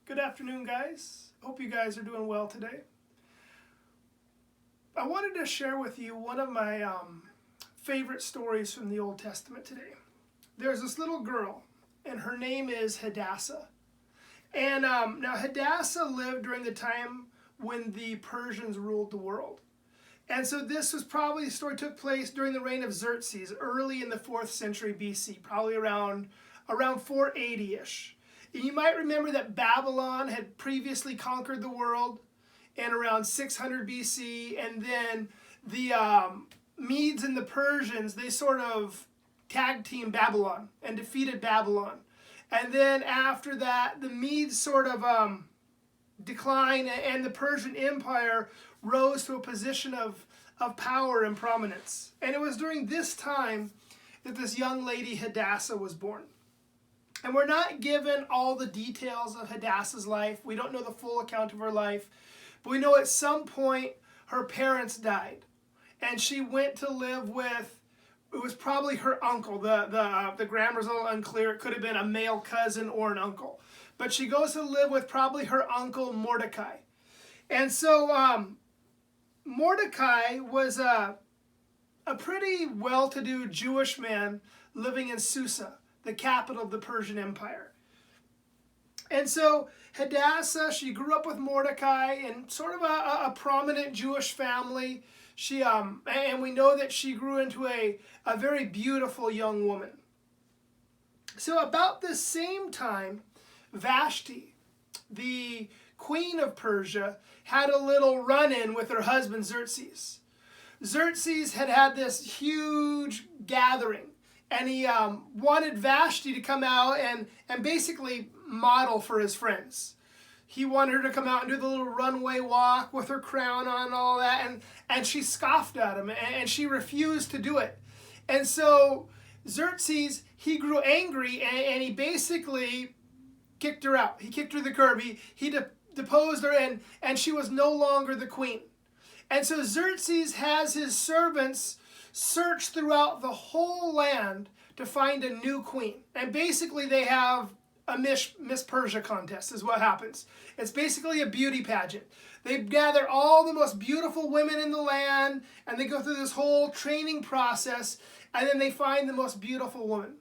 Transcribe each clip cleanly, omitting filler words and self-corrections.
Good afternoon, guys. Hope you guys are doing well today. I wanted to share with you one of my favorite stories from the Old Testament today. There's this little girl, and her name is Hadassah. And now Hadassah lived during the time when the Persians ruled the world. And so this was probably, the story took place during the reign of Xerxes, early in the 4th century BC, probably around 480-ish. And you might remember that Babylon had previously conquered the world in around 600 BC, and then the Medes and the Persians, they sort of tag teamed Babylon and defeated Babylon. And then after that, the Medes sort of declined, and the Persian Empire rose to a position of power and prominence. And it was during this time that this young lady Hadassah was born. And we're not given all the details of Hadassah's life. We don't know the full account of her life. But we know at some point her parents died. And she went to live with, it was probably her uncle. The grammar's a little unclear. It could have been a male cousin or an uncle. But she goes to live with probably her uncle Mordecai. And so Mordecai was a pretty well-to-do Jewish man living in Susa, the capital of the Persian Empire. And so Hadassah, she grew up with Mordecai in sort of a prominent Jewish family. She and we know that she grew into a very beautiful young woman. So about the same time, Vashti, the queen of Persia, had a little run-in with her husband Xerxes. Xerxes had this huge gathering, and he wanted Vashti to come out and basically model for his friends. He wanted her to come out and do the little runway walk with her crown on and all that, and she scoffed at him, and she refused to do it. And so Xerxes, he grew angry, and he basically kicked her out. He kicked her to the curb. He deposed her, and she was no longer the queen. And so Xerxes has his servants search throughout the whole land to find a new queen. And basically they have a Miss Persia contest is what happens. It's basically a beauty pageant. They gather all the most beautiful women in the land, and they go through this whole training process, and then they find the most beautiful woman.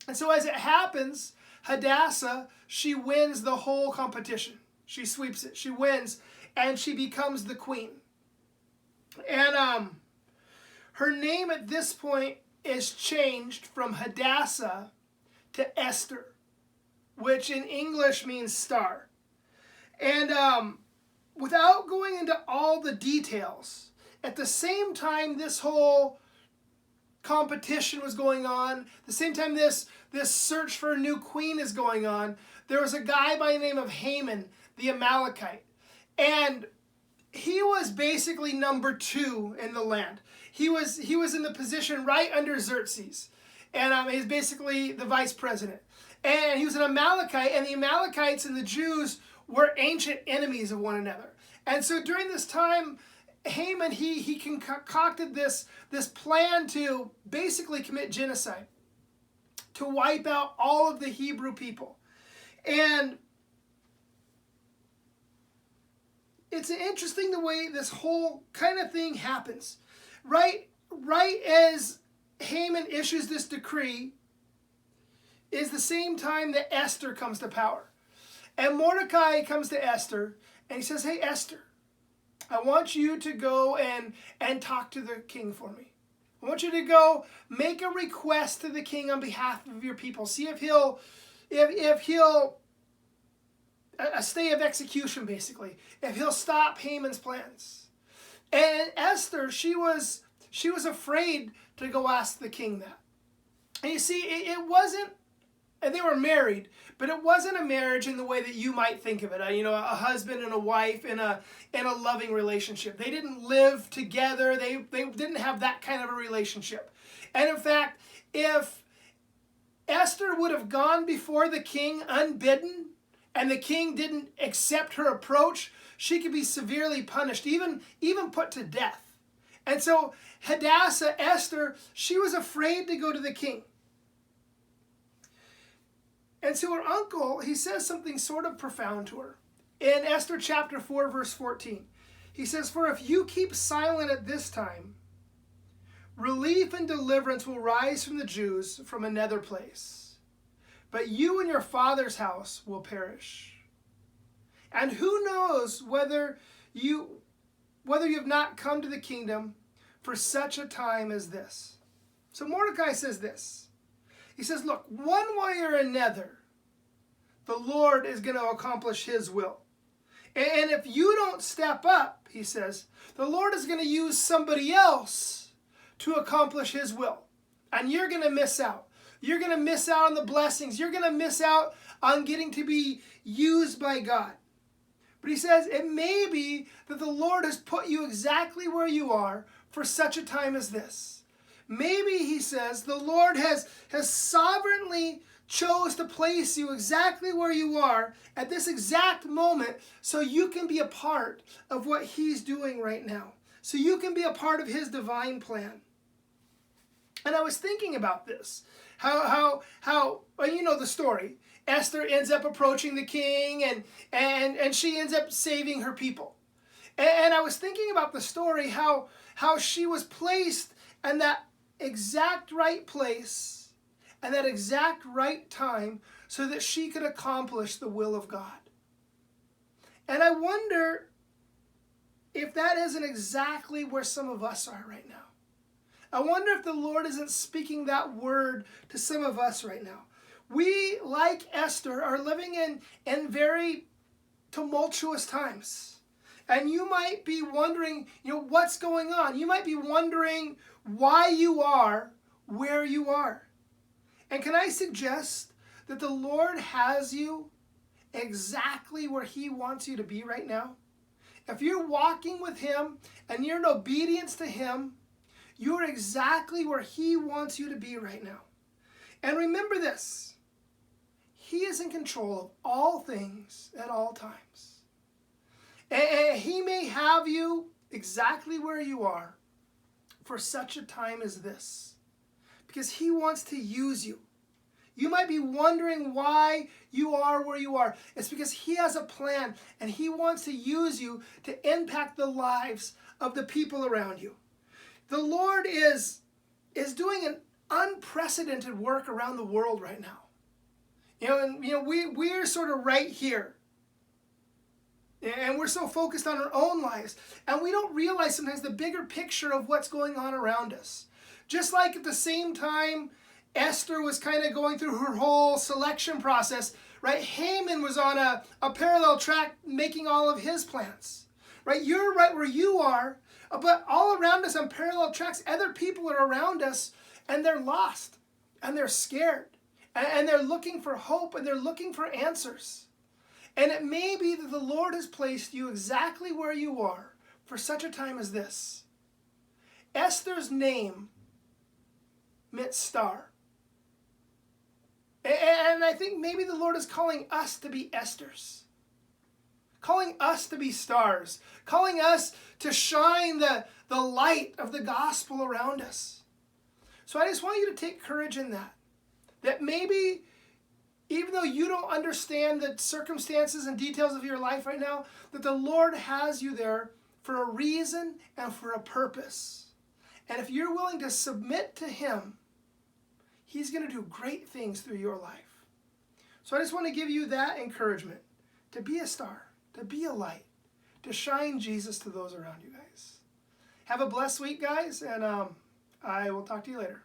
And so as it happens, Hadassah, she wins the whole competition. She sweeps it. She wins, and she becomes the queen. And her name at this point is changed from Hadassah to Esther, which in English means star. And without going into all the details, at the same time this whole competition was going on, the same time this search for a new queen is going on, there was a guy by the name of Haman, the Amalekite. And he was basically number 2 in the land. He was in the position right under Xerxes. And he's basically the vice president. And he was an Amalekite, and the Amalekites and the Jews were ancient enemies of one another. And so during this time, Haman, he concocted this plan to basically commit genocide, to wipe out all of the Hebrew people. And it's interesting the way this whole kind of thing happens. Right as Haman issues this decree is the same time that Esther comes to power. And Mordecai comes to Esther, and he says, "Hey, Esther, I want you to go and talk to the king for me. I want you to go make a request to the king on behalf of your people. See if he'll a stay of execution, basically, if he'll stop Haman's plans." And Esther, she was afraid to go ask the king that. And you see, it wasn't, and they were married, but it wasn't a marriage in the way that you might think of it. A husband and a wife in a loving relationship. They didn't live together. They didn't have that kind of a relationship. And in fact, if Esther would have gone before the king unbidden, and the king didn't accept her approach, she could be severely punished, even put to death. And so Hadassah, Esther, she was afraid to go to the king. And so her uncle, he says something sort of profound to her. In Esther chapter 4, verse 14, he says, "For if you keep silent at this time, relief and deliverance will rise from the Jews from another place. But you and your father's house will perish. And who knows whether you have not come to the kingdom for such a time as this." So Mordecai says this. He says, look, one way or another, the Lord is going to accomplish his will. And if you don't step up, he says, the Lord is going to use somebody else to accomplish his will. And you're going to miss out. You're going to miss out on the blessings. You're going to miss out on getting to be used by God. But he says it may be that the Lord has put you exactly where you are for such a time as this. Maybe, he says, the Lord has sovereignly chose to place you exactly where you are at this exact moment so you can be a part of what he's doing right now. So you can be a part of his divine plan. And I was thinking about this. How well, you know the story. Esther ends up approaching the king and she ends up saving her people. And I was thinking about the story, how she was placed in that exact right place and that exact right time so that she could accomplish the will of God. And I wonder if that isn't exactly where some of us are right now. I wonder if the Lord isn't speaking that word to some of us right now. We, like Esther, are living in very tumultuous times. And you might be wondering, what's going on? You might be wondering why you are where you are. And can I suggest that the Lord has you exactly where he wants you to be right now? If you're walking with him and you're in obedience to him, you're exactly where he wants you to be right now. And remember this, he is in control of all things at all times. And he may have you exactly where you are for such a time as this, because he wants to use you. You might be wondering why you are where you are. It's because he has a plan and he wants to use you to impact the lives of the people around you. The Lord is doing an unprecedented work around the world right now. We're sort of right here. And we're so focused on our own lives. And we don't realize sometimes the bigger picture of what's going on around us. Just like at the same time Esther was kind of going through her whole selection process, right? Haman was on a parallel track making all of his plans. Right? You're right where you are, but all around us on parallel tracks, other people are around us and they're lost and they're scared and they're looking for hope and they're looking for answers. And it may be that the Lord has placed you exactly where you are for such a time as this. Esther's name meant star. And I think maybe the Lord is calling us to be Esthers. Calling us to be stars. Calling us to shine the light of the gospel around us. So I just want you to take courage in that. That maybe, even though you don't understand the circumstances and details of your life right now, that the Lord has you there for a reason and for a purpose. And if you're willing to submit to him, he's going to do great things through your life. So I just want to give you that encouragement to be a star, to be a light, to shine Jesus to those around you guys. Have a blessed week, guys, and I will talk to you later.